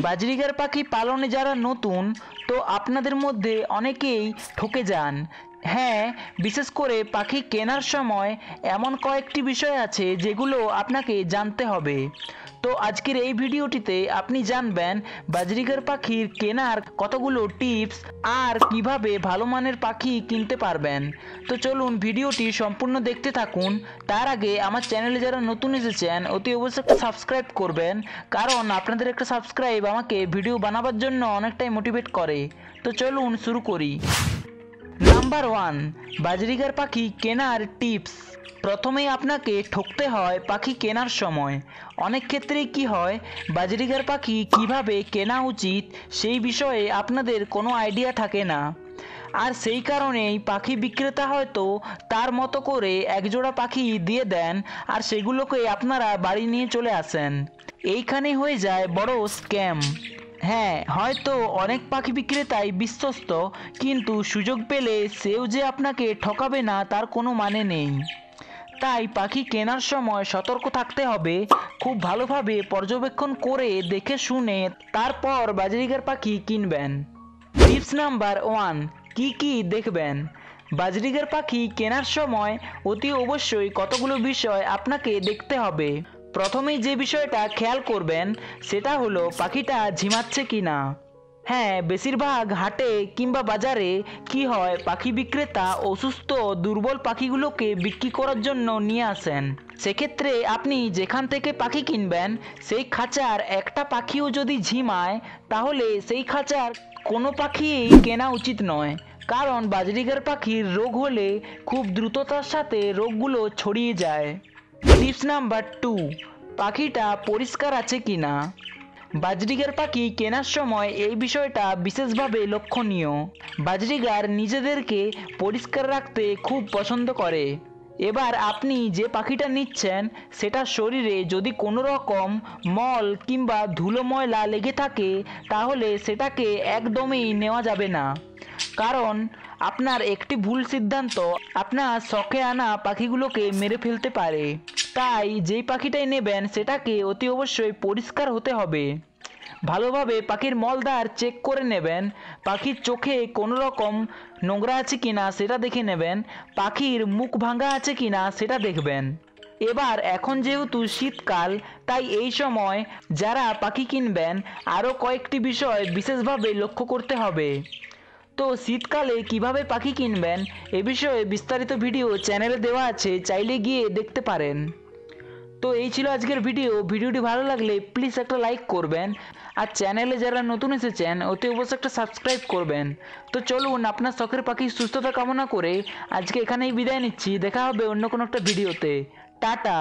Budgerigar পাখি পালনে যারা নতুন তো আপনাদের মধ্যে অনেকেই ঠকে যান। হ্যাঁ, বিশেষ করে পাখি কেনার সময় এমন কয়েকটি বিষয় আছে যেগুলো আপনাকে জানতে হবে। তো আজকের এই ভিডিওটিতে আপনি জানবেন বাজরিগার পাখির কেনার কতগুলো টিপস আর কিভাবে ভালো মানের পাখি কিনতে পারবেন। তো চলুন ভিডিওটি সম্পূর্ণ দেখতে থাকুন। তার আগে আমার চ্যানেলে যারা নতুন এসেছেন অতি অবশ্যই একটা সাবস্ক্রাইব করবেন, কারণ আপনাদের একটা সাবস্ক্রাইব আমাকে ভিডিও বানাবার জন্য অনেকটাই মোটিভেট করে। তো চলুন শুরু করি। নাম্বার 1, বাজরিগার পাখি কেনার টিপস। প্রথমেই আপনাকে ঠকতে হয় পাখি কেনার সময়। অনেক ক্ষেত্রেই কি হয়, বাজরিগার পাখি কিভাবে কেনা উচিত সেই বিষয়ে আপনাদের কোনো আইডিয়া থাকে না, আর সেই কারণেই পাখি বিক্রেতা হয়তো তার মতো করে একজোড়া পাখি দিয়ে দেন আর সেগুলোকে আপনারা বাড়ি নিয়ে চলে আসেন। এইখানে হয়ে যায় বড় স্ক্যাম। হ্যাঁ, হয়তো অনেক পাখি বিক্রেতাই বিশ্বস্ত, কিন্তু সুযোগ পেলে সেও যে আপনাকে ঠকাবে না তার কোনো মানে নেই। তাই পাখি কেনার সময় সতর্ক থাকতে হবে, খুব ভালোভাবে পর্যবেক্ষণ করে দেখে শুনে তারপর বাজরিগার পাখি কিনবেন। টিপস নাম্বার 1, কি দেখবেন। বাজরিগার পাখি কেনার সময় অতি অবশ্যই কতগুলো বিষয় আপনাকে দেখতে হবে। প্রথমেই যে বিষয়টা খেয়াল করবেন সেটা হলো পাখিটা ঝিমাচ্ছে কিনা। হ্যাঁ, বেশিরভাগ হাটে কিংবা বাজারে কি হয়, পাখি বিক্রেতা অসুস্থ দুর্বল পাখিগুলোকে বিক্রি করার জন্য নিয়ে আসেন। সেক্ষেত্রে আপনি যেখান থেকে পাখি কিনবেন সেই খাঁচার একটা পাখিও যদি ঝিমায় তাহলে সেই খাঁচার কোনো পাখিই কেনা উচিত নয়, কারণ বাজরিগার পাখির রোগ হলে খুব দ্রুততার সাথে রোগগুলো ছড়িয়ে যায়। টিপস নাম্বার 2, পাখিটা পরিষ্কার আছে কিনা। বাজরিগার পাখি কেনার সময় এই বিষয়টা বিশেষভাবে লক্ষণীয়। বাজরিগার নিজেদেরকে পরিষ্কার রাখতে খুব পছন্দ করে। এবার আপনি যে পাখিটা নিচ্ছেন সেটার শরীরে যদি কোনো রকম মল কিংবা ধুলো ময়লা লেগে থাকে তাহলে সেটাকে একদমই নেওয়া যাবে না, কারণ আপনার একটি ভুল সিদ্ধান্ত আপনার শখে আনা পাখিগুলোকে মেরে ফেলতে পারে। তাই যেই পাখিটাই নেবেন সেটাকে অতি অবশ্যই পরিষ্কার হতে হবে। ভালোভাবে পাখির মলদ্বার চেক করে নেবেন, পাখির চোখে কোনো রকম নোংরা আছে কিনা সেটা দেখে নেবেন, পাখির মুখ ভাঙা আছে কিনা সেটা দেখবেন। এবার এখন যেহেতু শীতকাল তাই এই সময় যারা পাখি কিনবেন আরও কয়েকটি বিষয় বিশেষভাবে লক্ষ্য করতে হবে। তো শীতকালে কিভাবে পাখি কিনবেন এ বিষয়ে বিস্তারিত ভিডিও চ্যানেলে দেওয়া আছে, চাইলে গিয়ে দেখতে পারেন। তো এই ছিল আজকের ভিডিওটি ভালো লাগলে প্লিজ একটা লাইক করবেন, আর চ্যানেলে যারা নতুন এসেছেন অতি অবশ্যই একটা সাবস্ক্রাইব করবেন। তো চলুন আপনার শখের পাখির সুস্থতা কামনা করে আজকে এখানেই বিদায় নিচ্ছি। দেখা হবে অন্য কোনো একটা ভিডিওতে। টাটা।